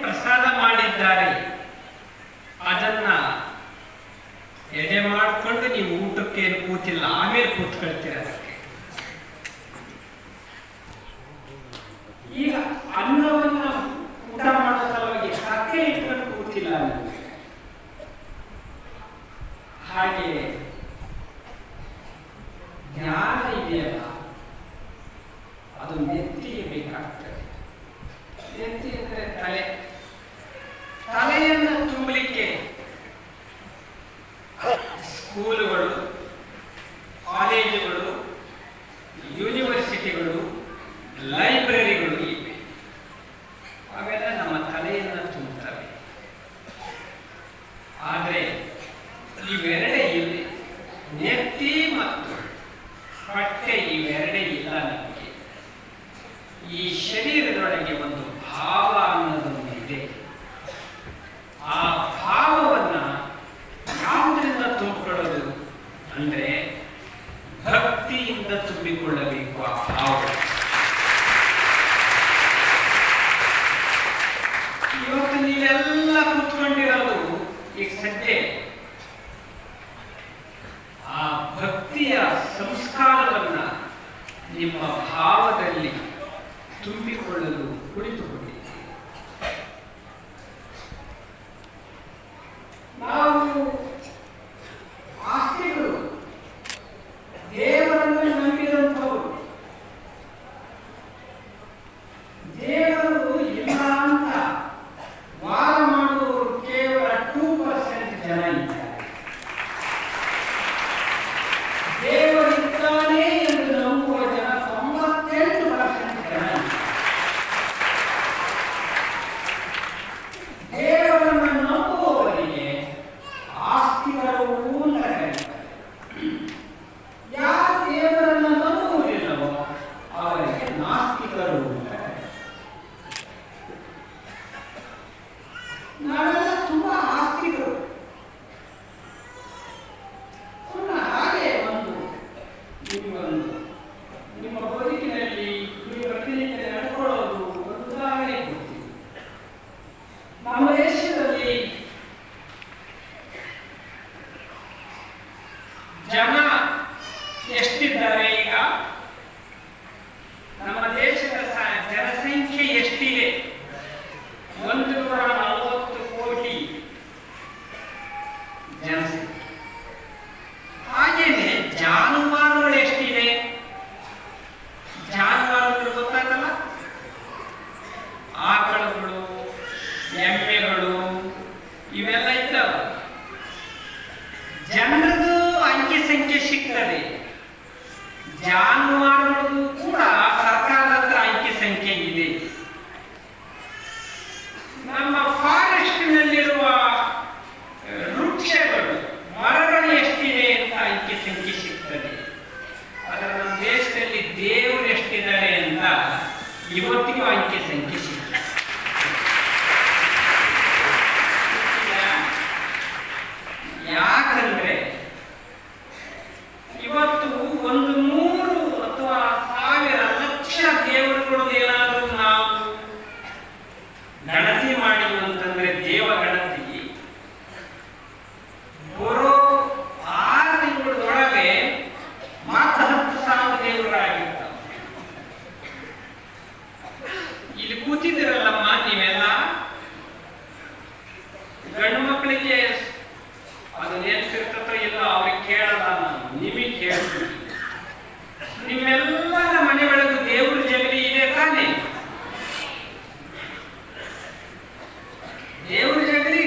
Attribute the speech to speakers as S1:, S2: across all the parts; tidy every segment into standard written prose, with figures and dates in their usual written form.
S1: ಪ್ರಸಾದ ಮಾಡಿದ್ದಾರೆ, ಅದನ್ನ ಎಡೆ ಮಾಡಿಕೊಂಡು ನೀವು ಊಟಕ್ಕೆ ಕೂತಿಲ್ಲ, ಆಮೇಲೆ ಕೂತ್ಕೊಳ್ತೀರ. ಅದಕ್ಕೆ ಈಗ ಅನ್ನವನ್ನ ಊಟ ಮಾಡೋ ಸಲುವಾಗಿ ಹಕ್ಕೆ ಇಟ್ಕೊಂಡು ಕೂತಿಲ್ಲ ನಿಮಗೆ. ಹಾಗೆ ಜ್ಞಾನ ಇದೆಯಲ್ಲ, ಅದು ನೆತ್ತಿಗೆ ಬೇಕಾಗ್ತದೆ. ನೆತ್ತಿ ಅಂದರೆ ತಲೆ. ತಲೆಯನ್ನು ತುಂಬಲಿಕ್ಕೆ ಸ್ಕೂಲುಗಳು, ಕಾಲೇಜುಗಳು, ಯೂನಿವರ್ಸಿಟಿಗಳು, ಲೈಬ್ರರಿಗಳು ಇವೆ. ಅವೆಲ್ಲ ನಮ್ಮ ತಲೆಯನ್ನು ತುಂಬುತ್ತವೆ. ಆದರೆ ಇವೆರಡೇ ಇಲ್ಲಿ, ನೆತ್ತಿ ಮತ್ತು ಹೊಟ್ಟೆ ಇವೆರಡೇ ಇಲ್ಲ ನಮಗೆ. ಈ ಶರೀರದೊಳಗೆ ಒಂದು ಭಾವ ಅನ್ನೋದೊಂದು ಇದೆ. ಆ ಭಾವವನ್ನ ಯಾವುದರಿಂದ ತುಂಬಿಕೊಳ್ಳೋದು ಅಂದ್ರೆ ಭಕ್ತಿಯಿಂದ ತುಂಬಿಕೊಳ್ಳಬೇಕು. ಆ ಭಾವ ಇವತ್ತು ನೀವೆಲ್ಲ ಕೂತ್ಕೊಂಡಿರೋದು ಈಗ ಸದ್ಯ ಆ ಭಕ್ತಿಯ ಸಂಸ್ಕಾರವನ್ನ ನಿಮ್ಮ ಭಾವದಲ್ಲಿ ತುಂಬಿಕೊಳ್ಳಲು ಕುಳಿತುಕೊಂಡಿದ್ದೀರಿ. ನಾವು ಆಸ್ತಿಗಳು ದೇವರನ್ನು ನಂಬಿದಂಥವರು. ದೇವರು ಇಲ್ಲ ಅಂತ ವಾದ ಮಾಡುವವರು ಕೇವಲ 2% ಜನ ಇದ್ದಾರೆ. ದೇವರಿದ್ದಾನೆ ಎಂದು ನಂಬುವ ಜನ 98% ಜನ ಇದ್ದಾರೆ. ದೇವರನ್ನು ನಂಬುವವರಿಗೆ ಆಸ್ತಿಗಳು ಅಂತ ಕರೀತಾರೆ. ಯಾರು ದೇವರನ್ನು ನಂಬುವುದಿಲ್ಲವೋ ಅವರಿಗೆ ನಾಸ್ತಿಕರು ಅಂತ ಕರೀತಾರೆ. ನಾವೆಲ್ಲ ತುಂಬಾ ಆಸ್ತಿಕರು. ಹಾಗೆ ನಿಮ್ಮ ಬದುಕಿನಲ್ಲಿ ನೀವು ಪ್ರತಿನಿತ್ಯ ನಡ್ಕೊಳ್ಳೋದು ಒಂದು ಉದಾಹರಣೆ ಕೊಡ್ತೀವಿ. ನಮ್ಮ ದೇಶದಲ್ಲಿ ಜನ ಎಷ್ಟಿದ್ದಾರೆ? ಈಗ ನಮ್ಮ ದೇಶದ ಜನಸಂಖ್ಯೆ ಎಷ್ಟಿದೆ? 140 ಕೋಟಿ ಜನಸಂಖ್ಯೆ. ಹಾಗೇನೆ ಜಾನುವಾರುಗಳು ಎಷ್ಟಿದೆ? ಜಾನುವಾರುಗಳು ಗೊತ್ತಾಗಲ್ಲ. ಆಕಳುಗಳು, ಎಮ್ಮೆಗಳು ಇವೆಲ್ಲ ಇದ್ದಾವೆ. ಜನರದು ಅಂಕಿ ಸಂಖ್ಯೆ ಸಿಗ್ತದೆ. ಜಾನುವಾರುಗಳು ಕೂಡ ಸರ್ಕಾರದ ಹತ್ರ ಅಂಕಿ ಸಂಖ್ಯೆ ಇದೆ. ನಮ್ಮ ಫಾರೆಸ್ಟ್ನಲ್ಲಿರುವ ವೃಕ್ಷಗಳು, ಮರಗಳು ಎಷ್ಟಿದೆ ಅಂತ ಅಂಕಿ ಸಂಖ್ಯೆ ಸಿಗ್ತದೆ. ಆದರೆ ನಮ್ಮ ದೇಶದಲ್ಲಿ ದೇವರು ಎಷ್ಟಿದ್ದಾರೆ ಅಂತ ಇವತ್ತಿಗೂ ಅಂಕಿ ಸಂಖ್ಯೆ ಸಿಗ್ತದೆ. ಯಾಕಂದ್ರೆ ಇವತ್ತು 100 ಅಥವಾ 1000 ಲಕ್ಷ ದೇವರುಗಳು ಏನಾದರೂ ನಾವು ಗಣತಿ ಮಾಡಿದ್ವು ಅಂತಂದ್ರೆ, ದೇವ ಗಣತಿ ಬರೋ 6 ತಿಂಗಳೊಳಗೆ ಮಾತ್ರ 10,000 ದೇವರಾಗಿರ್ತಾವೆ. ಇಲ್ಲಿ ಕೂತಿದ್ದೀರಲ್ಲಮ್ಮ ನೀವೆಲ್ಲ, ಗಂಡು ಮಕ್ಕಳಿಗೆ ಅದು ನೆನಪಿರ್ತದೋ ಇಲ್ಲ ಅವ್ರಿಗೆ ಕೇಳಲ್ಲ, ನಾನು ನಿಮಗೆ ಕೇಳ್ತೀನಿ. ನಿಮ್ಮೆಲ್ಲರ ಮನೆ ಒಳಗೂ ದೇವ್ರ ಜಗಲಿ ಇದೆ ತಾನೆ? ದೇವ್ರ ಜಗಲಿ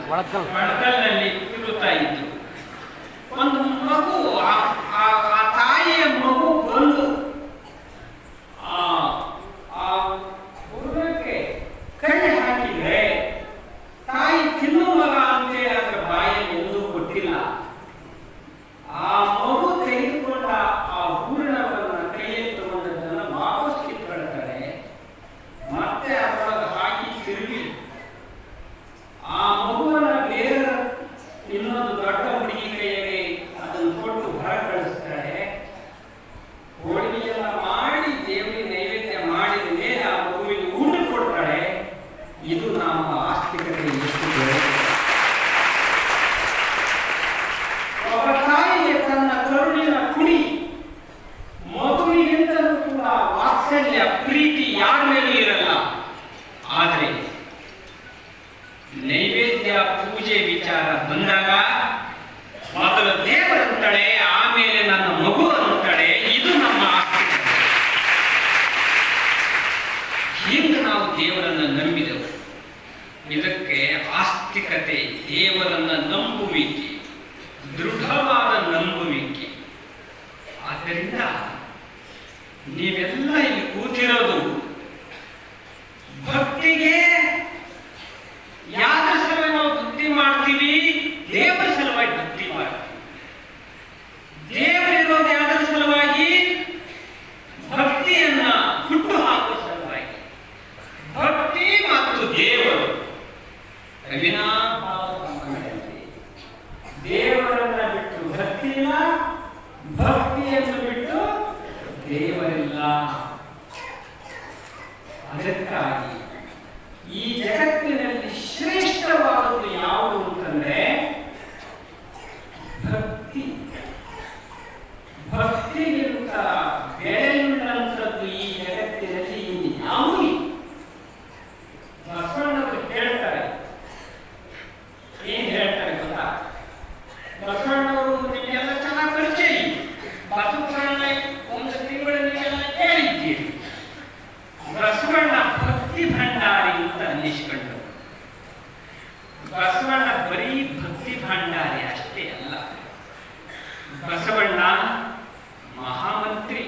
S1: ಒಳಕಲ್ನಲ್ಲಿ ಇರುತ್ತಾ ಇತ್ತು. ಒಂದು ಮಗು, ಆ ತಾಯಿಯ ಮಗು ಬಂದು ಆ ಹುಡುಗಕ್ಕೆ ಕಣ್ಣು ಹಾಕಿದ್ರೆ ತಾಯಿ ತಿನ್ನೋ ಮಗ ಅಂತೇಳಿ ಅದರ ಬಾಯಲ್ಲಿ ಎಂದೂ ಕೊಟ್ಟಿಲ್ಲ. ಆ ಮಗು ತೆಗೆದುಕೊಂಡ ಆ ಹೂರಣವನ್ನು ಕೈಯಲ್ಲಿ ತಗೊಂಡದ್ದನ್ನು ವಾಪಸ್ ಕಿತ್ಕೊಳ್ತಾರೆ. ಮತ್ತೆ ಅದರೊಳಗೆ ಹಾಕಿ ತಿರುಗಿ ಆ ಮಗುವನ್ನ ಬೇರೆ ಇನ್ನೊಂದು ದೊಡ್ಡ ಹುಡುಗಿ ಕೈಯಲ್ಲಿ ಅದನ್ನು ಕೊಟ್ಟು ಹೊರ ಕಳಿಸ್ತಾಳೆ. ಹೋಳಿಗೆಯೆಲ್ಲ ಮಾಡಿ ದೇವರಿಗೆ ನೈವೇದ್ಯ ಮಾಡಿದ ಮೇಲೆ ಆ ಮಗುವಿಗೆ ಊಟ ಕೊಡ್ತಾಳೆ. ಇದು ನಮ್ಮ ಆಸ್ತಿಕತೆ. ಒಬ್ಬ ತಾಯಿಗೆ ತನ್ನ ಕರುಣಿನ ಕುಡಿ, ಮಗುವಿಗಿಂತಲೂ ಕೂಡ ವಾತ್ಸಲ್ಯ ಪ್ರೀತಿ ಯಾರ ಮೇಲೂ ಇರಲ್ಲ. ಆದರೆ ನೈವೇದ್ಯ ಪೂಜೆ ವಿಚಾರ ಬಂದಾಗ ಮೊದಲು ದೇವರಂತಾಳೆ, ಆಮೇಲೆ ನನ್ನ ಮಗು ಅಂತಾಳೆ. ಇದು ನಮ್ಮ ಆಸ್ತಿಕತೆ. ಹಿಂಗೆ ನಾವು ದೇವರನ್ನು ನಂಬಿದೆವು. ಇದಕ್ಕೆ ಆಸ್ತಿಕತೆ, ದೇವರನ್ನ ನಂಬುವಿಕೆ, ದೃಢವಾದ ನಂಬುವಿಕೆ. ಆದ್ದರಿಂದ ನೀವೆಲ್ಲ ಇಲ್ಲಿ ಕೂತಿರೋದು ಭಕ್ತಿಗೆ ಯಾರ ಸಲುವಾಗಿ ನಾವು ಭಕ್ತಿ ಮಾಡ್ತೀವಿ? ದೇವರ ಸಲುವಾಗಿ ಭಕ್ತಿ ಮಾಡ್ತೀವಿ. ದೇವರಿರೋದು ಯಾರ ಸಲುವಾಗಿ? ಭಕ್ತಿಯನ್ನ ಹುಟ್ಟು ಹಾಕುವ ಸಲುವಾಗಿ. ಭಕ್ತಿ ಮತ್ತು ದೇವರು ಅವಿನಾಭಾವ ಸಂಬಂಧದಲ್ಲಿ. ದೇವರನ್ನ ಬಿಟ್ಟು ಭಕ್ತಿ ಇಲ್ಲ, ಭಕ್ತಿಯನ್ನು ಬಿಟ್ಟು ದೇವರಿಲ್ಲ. ಅದಕ್ಕಾಗಿ ಈ ಜಗತ್ತಿನಲ್ಲಿ ಶ್ರೇಷ್ಠವಾದದ್ದು ಯಾವುದು ಅಂತಂದ್ರೆ ಭಕ್ತಿ. ಭಕ್ತಿಗಿಂತ ಬೆಳೆಯುಳ್ಳಂಥದ್ದು ಈ ಜಗತ್ತಿನಲ್ಲಿ ಯಾವುದೂ ಇಲ್ಲ. ಬಸವಣ್ಣವರು ಹೇಳ್ತಾರೆ, ಏನ್ ಹೇಳ್ತಾರೆ ಗೊತ್ತಾ? ಬಸವಣ್ಣವರು ನಿಮಗೆಲ್ಲ ಚೆನ್ನಾಗಿ ಪರಿಚಯ. ಬಸವಣ್ಣ ಒಂದು ತಿಂಗಳು ನೀವೆಲ್ಲ ಕೇಳಿದ್ದೀರಿ. ಬಸವಣ್ಣ ಭಕ್ತಿ ಭಂಡಾರಿ ಅಂತ ಅನ್ನಿಸ್ಕೊಂಡ್ರು. ಬಸವಣ್ಣ ಬರೀ ಭಕ್ತಿ ಭಂಡಾರಿ ಅಷ್ಟೇ ಅಲ್ಲ, ಬಸವಣ್ಣ ಮಹಾಮಂತ್ರಿ,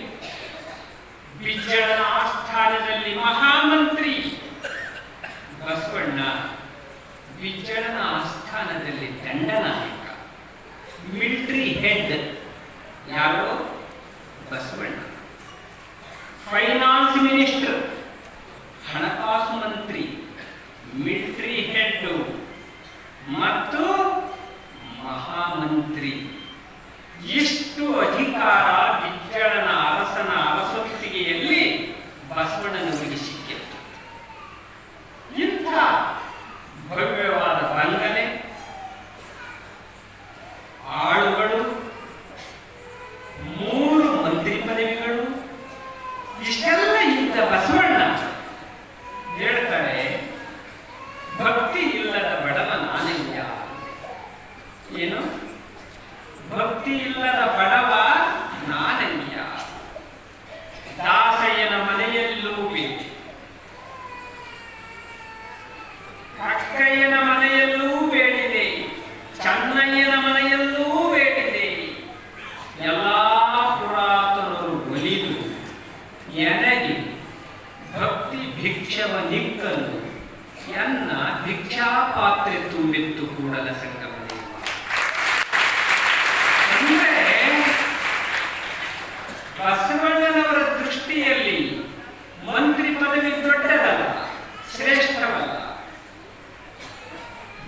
S1: ಬಿಜ್ಜಳನ ಆಸ್ಥಾನದಲ್ಲಿ ಮಹಾಮಂತ್ರಿ. ಬಸವಣ್ಣ ಬಿಜ್ಜಳನ ಆಸ್ಥಾನದಲ್ಲಿ ದಂಡನಾಯಕ, ಮಿಲಿಟರಿ ಹೆಡ್. ಯಾರು? ಬಸವಣ್ಣ. ಫೈನಾನ್ಸ್ ಮಿನಿಸ್ಟರ್, ಹಣಕಾಸು ಮಂತ್ರಿ, ಮಿಲಿಟರಿ ಹೆಡ್ ಮತ್ತು ಮಹಾಮಂತ್ರಿ. ಇಷ್ಟು ಅಧಿಕಾರ ಬಿಜ್ಜಳನ ಅರಸನ ಅರಸೊತ್ತಿಗೆಯಲ್ಲಿ ಬಸವಣ್ಣನವರಿಗೆ ಸಿಕ್ಕಿತ್ತು. ಇಂಥ ಭವ್ಯವಾದ ಬಂಗಲೆ, ಆಳುಗಳು, 3 ಮಂತ್ರಿ ಪದವಿಗಳು, ಇಷ್ಟೆಲ್ಲ ಇದ್ದ ಬಸವಣ್ಣ ಹೇಳ್ತಾರೆ, ಭಕ್ತಿ ಇಲ್ಲದ ಬಡವ ನಾನಯ್ಯ. ಏನು? ಭಕ್ತಿ ಇಲ್ಲದ ಬಡವ ನಾನಯ್ಯ. ದಾಸಯ್ಯನ ಮನೆಯಲ್ಲೂ ಬೇಡಿ, ಅಕ್ಕಯ್ಯನ ಮನೆಯಲ್ಲೂ ಬೇಡಿದೆ, ಚೆನ್ನಯ್ಯನ ಮನೆಯಲ್ಲೂ ಬೇಡಿದೆ. ಎಲ್ಲಾ ಪುರಾತನರು ಒಲಿದು ಎನಗೆ ಭಕ್ತಿ ಭಿಕ್ಷವ ನಿಕ್ಕಲು ಎನ್ನ ಭಿಕ್ಷಾ ಪಾತ್ರೆ ತುಂಬಿತ್ತು ಕೂಡಲ ಸಂಗಮ ದೇವ. ಅಂದರೆ ಬಸವಣ್ಣನವರ ದೃಷ್ಟಿಯಲ್ಲಿ ಮಂತ್ರಿ ಪದವಿ ದೊಡ್ಡದಲ್ಲ, ಶ್ರೇಷ್ಠವಲ್ಲ.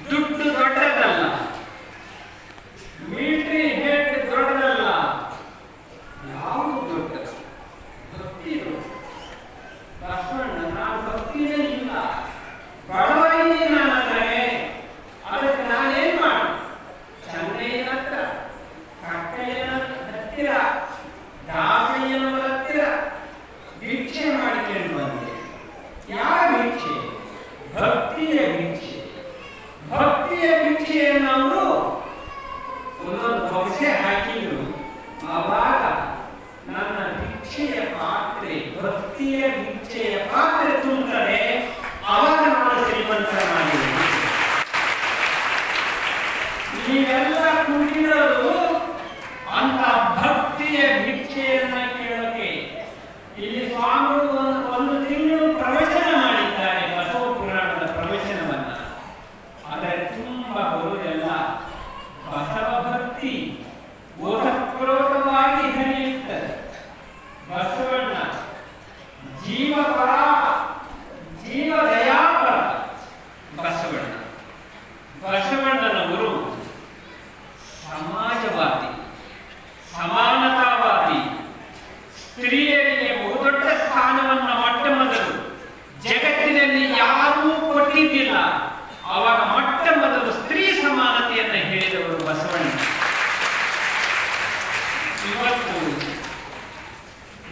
S1: ದುಡ್ಡು ದೊಡ್ಡದಲ್ಲ, ಮಿಲಿಟರಿ ಹೆಡ್ ದೊಡ್ಡದಲ್ಲ. ಯಾವುದು ದೊಡ್ಡದು? ಭಕ್ತಿ. ಬಸವಣ್ಣ ನಾನು ಭಕ್ತಿಯೇ ಇಲ್ಲ, ಬಡವರಿಗೆ ನಾನಂದ್ರೆ ಅದಕ್ಕೆ ನಾನೇನ್ ಮಾಡಿ ಚೆನ್ನೈನ ಹತ್ರ, ಕಕ್ಕಯ್ಯನ ಹತ್ತಿರ, ದಾಸಯ್ಯನವರ ಹತ್ತಿರ ಭಿಕ್ಷೆ ಮಾಡಿಕೊಂಡು ಬಂದೆ. ಯಾವ ಭಿಕ್ಷೆ? ಭಕ್ತಿಯ ಭಿಕ್ಷೆ. ಭಕ್ತಿಯ ಭಿಕ್ಷೆಯನ್ನು ಅವರು ಒಂದೊಂದು ಬೊಗಸೆ ಹಾಕಿದ್ರು. ಆವಾಗ ನನ್ನ ಭಿಕ್ಷೆಯ ಪಾತ್ರೆ, ಭಕ್ತಿಯ ಭಿಕ್ಷೆಯ ಪಾತ್ರೆ ತುಂಬುತ್ತದೆ. ಅವಾಗ ನಾನು ಶ್ರೀಮಂತರ ಮಾಡಿದ್ದೀನಿ. ಇದ್ದಿದ್ದಿಲ್ಲ. ಆವಾಗ ಮೊಟ್ಟ ಮೊದಲು ಸ್ತ್ರೀ ಸಮಾನತೆಯನ್ನು ಹೇಳಿದವರು ಬಸವಣ್ಣ. ಇವತ್ತು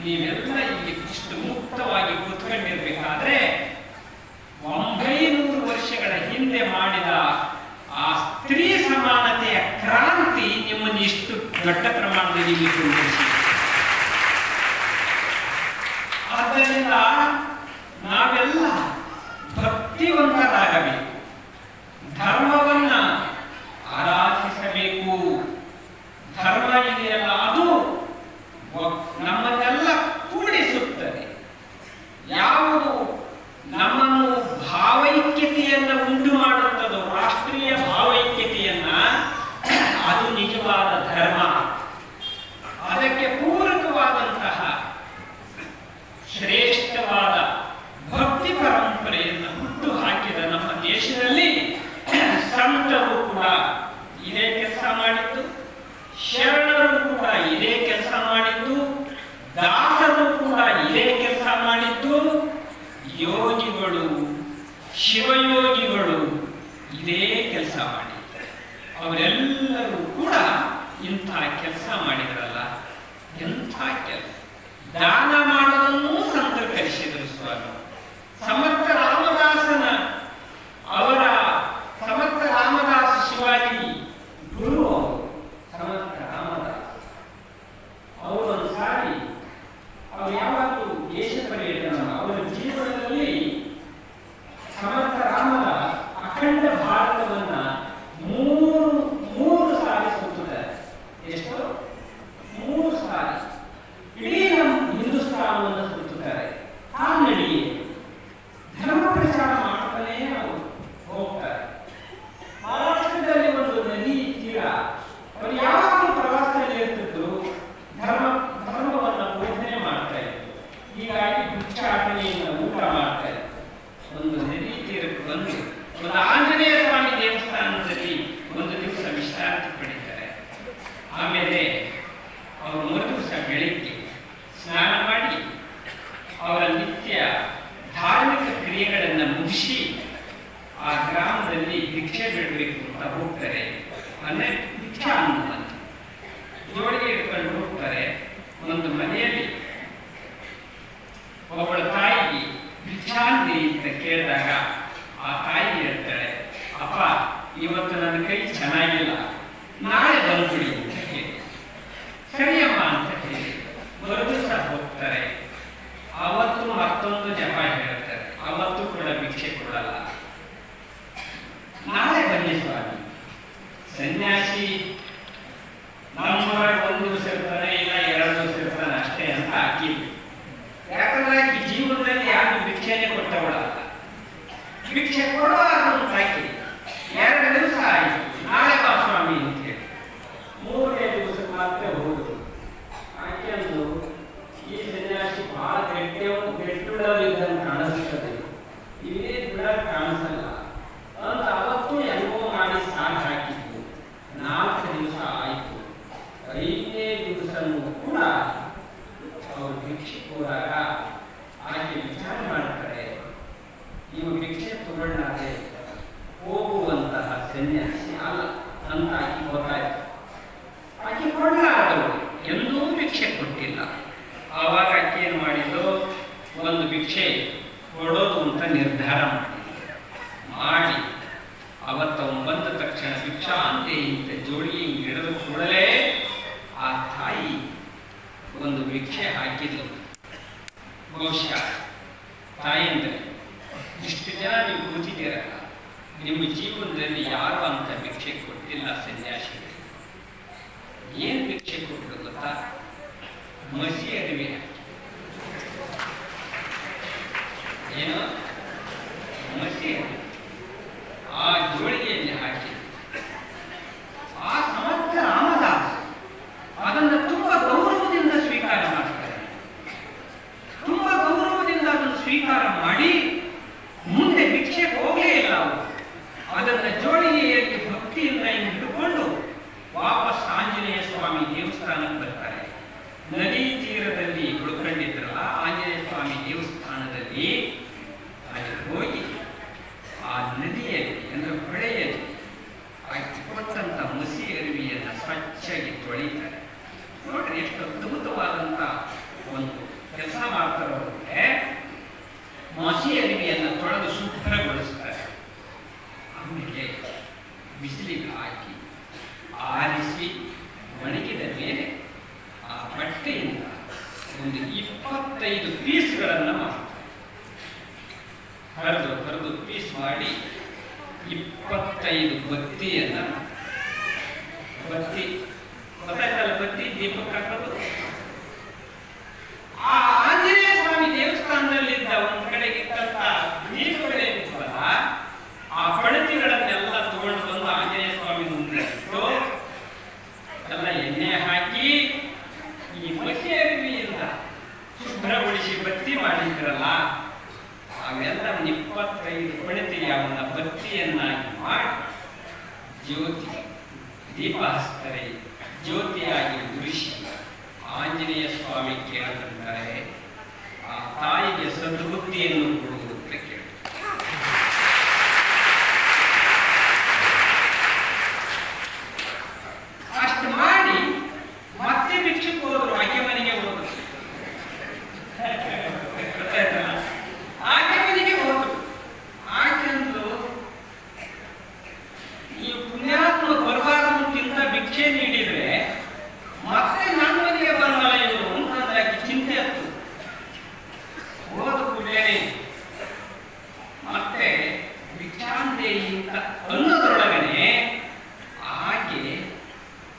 S1: ನೀವೆಲ್ಲ ಇಲ್ಲಿ ಇಷ್ಟು ಮುಕ್ತವಾಗಿ ಕೂತ್ಕೊಂಡಿರ್ಬೇಕಾದ್ರೆ 900 ವರ್ಷಗಳ ಹಿಂದೆ ಮಾಡಿದ ಆ ಸ್ತ್ರೀ ಸಮಾನತೆಯ ಕ್ರಾಂತಿ ನಿಮ್ಮನ್ನು ಇಷ್ಟು ದೊಡ್ಡ ಪ್ರಮಾಣದಲ್ಲಿ ಇಲ್ಲಿ ಕೊಂಡೊಯ್ಸಿದೆ. ಆದ್ದರಿಂದ ನಾವೆಲ್ಲ ಭಕ್ತಿವಂತರಾಗಬೇಕು, ಧರ್ಮವನ್ನ ಆರಾಧಿಸಬೇಕು. ಧರ್ಮ ಇದೆಯಲ್ಲ, ಅದು ನಮ್ಮನ್ನೆಲ್ಲ ಕೂಡಿಸುತ್ತದೆ. ಯಾವುದು ನಮ್ಮನ್ನು ಭಾವೈಕ್ಯತೆಯನ್ನು ಉಂಟು ಮಾಡುತ್ತದೋ, ರಾಷ್ಟ್ರೀಯ ಭಾವೈಕ್ಯತೆಯನ್ನ, ಅದು ನಿಜವಾದ ಧರ್ಮ. ಅದಕ್ಕೆ ಪೂರಕವಾದಂತಹ ಶ್ರೇಷ್ಠವಾದ ಭಕ್ತಿ ಪರಂಪರೆಯನ್ನು ಹುಟ್ಟು ಹಾಕಿದ ನಮ್ಮ ದೇಶದಲ್ಲಿ ಸಂತರು ಕೂಡ ಇದೇ ಕೆಲಸ ಮಾಡಿದ್ದು, ಶರಣರು ಕೂಡ ಇದೇ ಕೆಲಸ ಮಾಡಿದ್ದು, ದಾಸರು ಕೂಡ ಇದೇ ಕೆಲಸ ಮಾಡಿದ್ದು, ಯೋಗಿಗಳು ಶಿವಯೋಗಿಗಳು ಇದೇ ಕೆಲಸ ಮಾಡಿದ್ದಾರೆ. ಅವರೆಲ್ಲರೂ ಕೂಡ ಇಂಥ ಕೆಲಸ ಮಾಡಿದ್ರಲ್ಲ, ಎಂಥ ಕೆಲಸ. ದಾನ ಮಾಡೋದನ್ನು ಸಂತರು ಕಲಿಸಿದರು ಸ್ವಾಮಿ. ಸಮರ್ಥ ರಾಮದಾಸನ ಅವರ ಸಮರ್ಥ ರಾಮದಾಸ ಶಿವಾಜಿ ಗುರು ಸಮರ್ಥ ರಾಮದಾಸ್ ಅವರೊಂದು ಸಾರಿ ಅವರು ಯಾವಾಗಲೂ ದೇಶ ಪರ್ಯಟನ, ಅವರ ಜೀವನದಲ್ಲಿ ಸಮರ್ಥ ರಾಮದಾಸ್ ಅಖಂಡ ಭಾರತವನ್ನ ಮೂರು ಸಾರಿ ಸುತ್ತುತ್ತಾರೆ. ಎಷ್ಟು? 3 ಸಾರಿ ಇಡೀ ನಮ್ಮ ಹಿಂದೂಸ್ತಾನವನ್ನು ಸುತ್ತುತ್ತಾರೆ. ಕಾಲ್ನಡಿಗೆ ಧರ್ಮ ಪ್ರಚಾರ ಮಾಡ್ತಾನೆ ಅವರು ಹೋಗ್ತಾರೆ. ಮಹಾರಾಷ್ಟ್ರದಲ್ಲಿ ಒಂದು ನದಿ ತೀರ, ಅವರು ಯಾವಾಗಲೂ ಪ್ರವಾಸದಲ್ಲಿ ಇರ್ತಿದ್ರು, ಧರ್ಮವನ್ನು ಬೋಧನೆ ಮಾಡ್ತಾ ಇದ್ರು. ಹೀಗಾಗಿ ಭಿಕ್ಷಾಟನೆಯನ್ನು ಊಟ ಮಾಡ್ತಾ ಇದ್ರು. ಒಂದು ನದಿ ತೀರಕ್ಕೆ ಬಂದು ಒಂದು ಆಂಜನೇಯ ಸ್ವಾಮಿ ದೇವಸ್ಥಾನದಲ್ಲಿ ಒಂದು ದಿವಸ ವಿಶ್ರಾಂತಿ ಪಡಿತಾರೆ. ಆಮೇಲೆ ಅವರು ಮರುದಿವಸ ಬೆಳಿಗ್ಗೆ ಸ್ನಾನ ಮಾಡಿ ಅವರ ನಿತ್ಯ ಧಾರ್ಮಿಕ ಕ್ರಿಯೆಗಳನ್ನು ಮುಗಿಸಿ ಆ ಗ್ರಾಮದಲ್ಲಿ ಭಿಕ್ಷೆ ಬಿಡಬೇಕು ಅಂತ ಹೋಗ್ತಾರೆ. ಅಂದ್ರೆ ಭಿಕ್ಷಾ ಅನ್ನುವಂಥ ಜೋಳಿಗೆ ಇಟ್ಕೊಂಡು ಹೋಗ್ತಾರೆ. ಒಂದು ಮನೆಯಲ್ಲಿ ಒಬ್ಬಳ ತಾಯಿಗೆ ಭಿಕ್ಷಾಂತಿ ಅಂತ ಕೇಳಿದಾಗ ಆ ತಾಯಿ ಹೇಳ್ತಾಳೆ, ಅಪ್ಪ ಇವತ್ತು ನನ್ನ ಕೈ ಚೆನ್ನಾಗಿಲ್ಲ, ನಾಳೆ ಬಂದ್ಬಿಡಿ ಅಂತ ಹೇಳಿ. ಸರಿಯಮ್ಮ ಅಂತ ಹೇಳಿ ಮರುದಿವಸ ಹೋಗ್ತಾರೆ. ಅವತ್ತು ಮತ್ತೊಂದು ಜಪ ಹೇಳ್ತಾರೆ. ಅವತ್ತು ಕೂಡ ಭಿಕ್ಷೆ ಕೊಡಲ್ಲ. ನಾಳೆ ಬನ್ನಿ ಸ್ವಾಮಿ. ಸನ್ಯಾಸಿ ನಮ್ಮೊಳಗೆ 1 ದಿವಸ ಇರ್ತಾನೆ, ಇಲ್ಲ 2 ದಿವಸ ಇರ್ತಾನೆ ಅಷ್ಟೇ ಅಂತ ಹಾಕಿ. ಯಾಕಂದ್ರೆ ಈ ಜೀವನದಲ್ಲಿ ಯಾರು ಭಿಕ್ಷೆನೆ ಕೊಟ್ಟವಳಲ್ಲ. ಭಿಕ್ಷೆ ಕೊಡುವಾಗ ಹಾಕಿ 2 ದಿವಸ ಆಯಿತು, ನಾಳೆ ಬಾ ಸ್ವಾಮಿ ಅಂತ ಹೇಳಿ 3ನೇ ದಿವಸ ಮಾತ್ರ ಹೋಗುದು. ಯಾಕೆಂದು ಈ ಸನ್ಯಾಸಿ ಬಹಳ ಗಟ್ಟಿಡಲಿದ್ದಂಗೆ ಕಾಣಿಸ್ತದೆ, ಇದೇ ಬಿಡ ಕಾಣಿಸಲ್ಲ ಅಂತ ಅವತ್ತು ಅನುಭವ ಮಾಡಿ ಸಾಕು ಹಾಕಿದ್ದು. 4 ದಿವಸ ಆಯಿತು. 5ನೇ ದಿವಸನೂ ಕೂಡ ಅವರು ಭಿಕ್ಷೆ ಹೋದಾಗ ಆಕೆ ವಿಚಾರ ಮಾಡ್ತಾರೆ, ಇವು ಭಿಕ್ಷೆ ತಗೊಂಡಾದ್ರೆ ಹೋಗುವಂತಹ ಸನ್ಯಾಸಿ ಅಲ್ಲ ಅಂತ ಆಕೆ ಗೊತ್ತಾಯ್ತು. ಆಕೆ ಕೊಳ್ಳಾದವಳು, ಎಂದೂ ಭಿಕ್ಷೆ ಕೊಟ್ಟಿಲ್ಲ. ಆವಾಗ ಆಕೆ ಏನು ಮಾಡಿದ್ದು, ಒಂದು ಭಿಕ್ಷೆ ಕೊಡೋದು ಅಂತ ನಿರ್ಧಾರ ಮಾಡಿ ಅವತ್ತು ಬಂದ ತಕ್ಷಣ ಭಿಕ್ಷಾ ಅಂತೆ ಇಂತ ಜೋಡಿಗೆ ಹಿಡಿದ ಕೂಡಲೇ ಆ ತಾಯಿ ಒಂದು ಭಿಕ್ಷೆ ಹಾಕಿದ್ರು. ಬಹುಶಃ ತಾಯಿ ಅಂದರೆ ಇಷ್ಟು ಜನ ನೀವು ಕೂತಿದ್ದೀರಲ್ಲ, ನಿಮ್ಮ ಜೀವನದಲ್ಲಿ ಯಾರು ಅಂತ ಭಿಕ್ಷೆ ಕೊಟ್ಟಿಲ್ಲ ಸನ್ಯಾಸಿಗಳು. ಏನು ಭಿಕ್ಷೆ ಕೊಟ್ಟರು ಗೊತ್ತಾ? ಮಸಿ ಅರಿವೆ ಹಾಕಿ. ಏನು ಮಸಿ ಆ ಜೋಳಿಗೆಯಲ್ಲಿ ಹಾಕಿ ಆ ಸಮರ್ಥ ರಾಮದಾಸ್ ಅದನ್ನು ತುಂಬಾ ಗೌರವದಿಂದ ಸ್ವೀಕಾರ ಮಾಡ್ತಾರೆ. ತುಂಬಾ ಗೌರವದಿಂದ ಅದನ್ನು ಸ್ವೀಕಾರ ಮಾಡಿ ಮುಂದೆ ಭಿಕ್ಷೆ ಹೋಗಲೇ ಇಲ್ಲ. ಅವರು ಅದನ್ನು ಜೋಳಿಗೆಯಲ್ಲಿ ಭಕ್ತಿಯಿಂದ ಹಿಡಿದುಕೊಂಡು ವಾಪಸ್ ಆಂಜನೇಯ ಸ್ವಾಮಿ ದೇವಸ್ಥಾನಕ್ಕೆ ಬರ್ತಾರೆ. ನದಿ ತೀರದಲ್ಲಿ ಉಳ್ಕೊಂಡಿದ್ರಲ್ಲ ಆಂಜನೇಯ ಸ್ವಾಮಿ ದೇವಸ್ಥಾನದಲ್ಲಿ ಅಲ್ಲಿ ಹೋಗಿ ಆ ಮಾಡಿ 25 ಬತ್ತಿಯನ್ನು ಗೊತ್ತಾಯ್ತಲ್ಲ, ಬತ್ತಿ ದೀಪಕ್ಕೆ ಹಾಕೋದು. ಆ ಆಂಜನೇಯ ಸ್ವಾಮಿ ದೇವಸ್ಥಾನದಲ್ಲಿದ್ದ ಒಂದ್ ಕಡೆಗಿದ್ದಂತ ದೀಪಗಳೇನಿದ್ವಲ್ಲ, ಆ ಪಣತಿಗಳನ್ನೆಲ್ಲ ತಗೊಂಡು ಬಂದು ಆಂಜನೇಯ ಸ್ವಾಮಿ ಮುಂದೆ ಇಟ್ಟು ಎಲ್ಲ ಎಣ್ಣೆ ಹಾಕಿ ಈ ಬತ್ತಿ ಅರಿವಿಯಿಂದ ಶುಭ್ರಗೊಳಿಸಿ ಬತ್ತಿ ಮಾಡಿದ್ರಲ್ಲ, ಅವೆಲ್ಲ 25 ಪಣತಿಗೆ ಅವನ್ನ ಬತ್ತಿಯನ್ನಾಗಿ ಮಾಡಿ ಜ್ಯೋತಿ ದೀಪ ಹಚ್ತಾರೆ. ಜ್ಯೋತಿಯಾಗಿ ಉರಿಸಿ ಆಂಜನೇಯ ಸ್ವಾಮಿ ಕೇಳುತ್ತಾರೆ, ಆ ತಾಯಿಗೆ ಸದ್ಬುದ್ಧಿಯನ್ನು ಕೊಡುವುದು ಅಂತ ಕೇಳಿ. ಅಷ್ಟು ಮಾಡಿ ಮತ್ತೆ ಭಿಕ್ಷಕ್ಕೆ ಹೋದ್ರು, ಆಕೆ ಮನೆಗೆ ಹೋದ್ರು. ಗೊತ್ತಾಯ್ತಲ್ಲ, ಆಕೆ ಮನೆಗೆ ಹೋದ್ರು. ಆಕೆಂದು ಈ ಪುಣ್ಯಾತ್ಮ ಬರಬಾರದಂತಿಂತ ಭಿಕ್ಷೆ ನೀಡಿದ್ರೆ ಮತ್ತೆ ನನ್ನ ಮನೆಗೆ ಬರಲ್ಲ ಇವರು ಅಂತಂದ್ರೆ ಆಕೆ ಚಿಂತೆ ಆಯ್ತು. ಹೋದ ಕೂಡಲೇ ಮತ್ತೆ ಭಿಕ್ಷಾಂದೇಹಿ ಅಂತ ಅನ್ನೋದ್ರೊಳಗನೆ ಆಕೆ,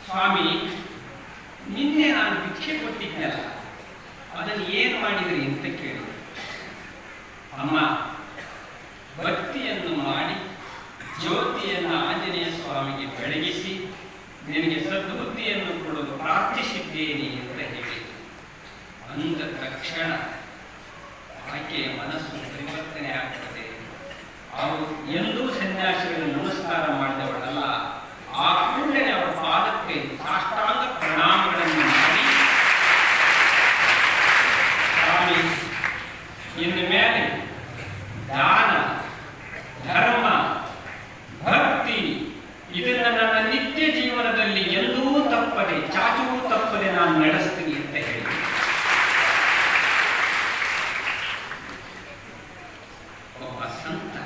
S1: ಸ್ವಾಮಿ ನಿನ್ನೆ ನಾನು ಭಿಕ್ಷೆ ಕೊಟ್ಟಿದ್ದೆಲ್ಲ ಅದನ್ನು ಏನು ಮಾಡಿದ್ರಿ ಅಂತ ಕೇಳಿ. ಅಮ್ಮ, ಭಕ್ತಿಯನ್ನು ಮಾಡಿ ಜ್ಯೋತಿಯನ್ನು ಆಂಜನೇಯ ಸ್ವಾಮಿಗೆ ಬೆಳಗಿಸಿ ನಿನಗೆ ಸದ್ಬುದ್ಧಿಯನ್ನು ಕೊಡಲು ಪ್ರಾರ್ಥಿಸಿದ್ದೇನೆ ಅಂತ ಹೇಳಿ ಅಂದ ತಕ್ಷಣ ಆಕೆಯ ಮನಸ್ಸು ಪರಿವರ್ತನೆ ಆಗ್ತದೆ. ಅವರು ಎಂದೂ ಸನ್ಯಾಸಿಗಳನ್ನು ನಮಸ್ಕಾರ ಮಾಡಿದವಳಲ್ಲ. ಆ ಕೂಡಲೇ ಅವರ ಪಾದಕ್ಕೆ ಸಾಷ್ಟಾಂಗ ಪ್ರಣಾಮಗಳನ್ನು ಮಾಡಿ, ಸ್ವಾಮಿ ಇನ್ನು ಮೇಲೆ ದಾನ, ಧರ್ಮ, ಭಕ್ತಿ ಇದನ್ನ ನನ್ನ ನಿತ್ಯ ಜೀವನದಲ್ಲಿ ಎಂದೂ ತಪ್ಪದೆ, ಚಾಚೂ ತಪ್ಪದೆ ನಾನು ನಡೆಸ್ತೀನಿ ಅಂತ ಹೇಳಿ ಒಬ್ಬ ಸಂತ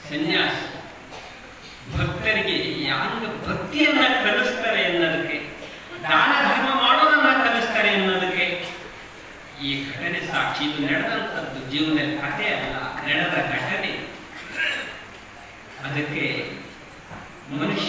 S1: ಸನ್ಯಾಸಿ ಭಕ್ತರಿಗೆ ಯಾಂಗ ಭಕ್ತಿಯನ್ನ ಕಲಿಸ್ತಾರೆ ಎನ್ನೋದಕ್ಕೆ, ದಾನ ಧರ್ಮ ಮಾಡೋದನ್ನ ಕಲಿಸ್ತಾರೆ ಎನ್ನೋದಕ್ಕೆ ಈ ಘಟನೆ ಸಾಕ್ಷಿ. ಇದು ನಡೆದಂಥದ್ದು ಜೀವನದಲ್ಲಿ ಕಥೆ ಅಲ್ಲ, ನಡೆದ ಘಟನೆ. ಅದಕ್ಕೆ ಮನುಷ್ಯ